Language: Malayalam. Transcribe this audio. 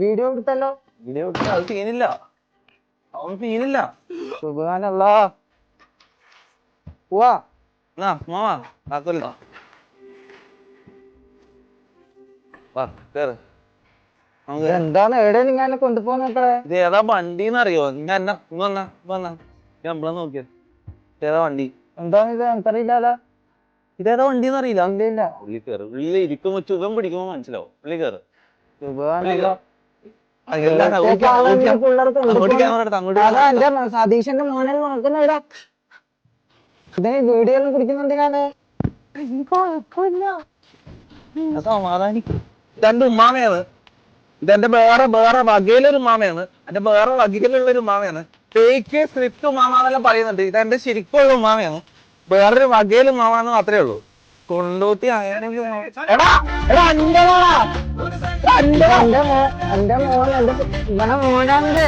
വീഡിയോ എടുത്തല്ലോ. വീഡിയോ എടുത്താൽ അത് സീനില്ല, അവൻ സീനില്ല. സുബ്ഹാനല്ലാ. പോവാ മാമാ കാക്കല്ല കേറ്. എന്താണ് എവിടെ നിങ്ങനെ കൊണ്ടുപോകാൻ നോക്കണേ? ഇത് ഏതാ വണ്ടിന്ന് അറിയോ? ഞാൻ നമ്മളെ നോക്കിയ ഏതാ വണ്ടി? എന്താണ് ഇത്? എനിക്കറിയില്ലല്ലോ. ഇതേതാ വണ്ടിന്ന് അറിയില്ല. ഇല്ല. പുള്ളി കയറ്, ഉള്ളിൽ ഇരിക്കുമ്പോ ചുഖം പിടിക്കുമ്പോ മനസ്സിലാവും. പുള്ളി കയറ്. സുബ്ഹാനല്ലാ. സതീശന്റെ മോനെ നോക്കുന്നില്ല. ഇതിന് വീഡിയോ എല്ലാം കുടിക്കുന്നുണ്ട് ഞാന്. ഇതെന്റെ ഉമ്മാമയാണ്. ഇതെന്റെ വേറെ വകയിലൊരു ഉമ്മാമയാണ്. എന്റെ വേറെ വകയിലുള്ളൊരു ഉമ്മാമയാണ്. ഫേക്ക് സ്ക്രിപ്റ്റ് ഉമ്മാമെല്ലാം പറയുന്നുണ്ട്. ഇതെന്റെ ശരിക്കുള്ള ഉമ്മാമയാണ്. വേറൊരു വകയിലും ഉമ്മാമെന്ന് മാത്രമേ ഉള്ളൂ. കൊണ്ടോട്ടി ആയാലും എന്റെ മോൻ മോനാണ്.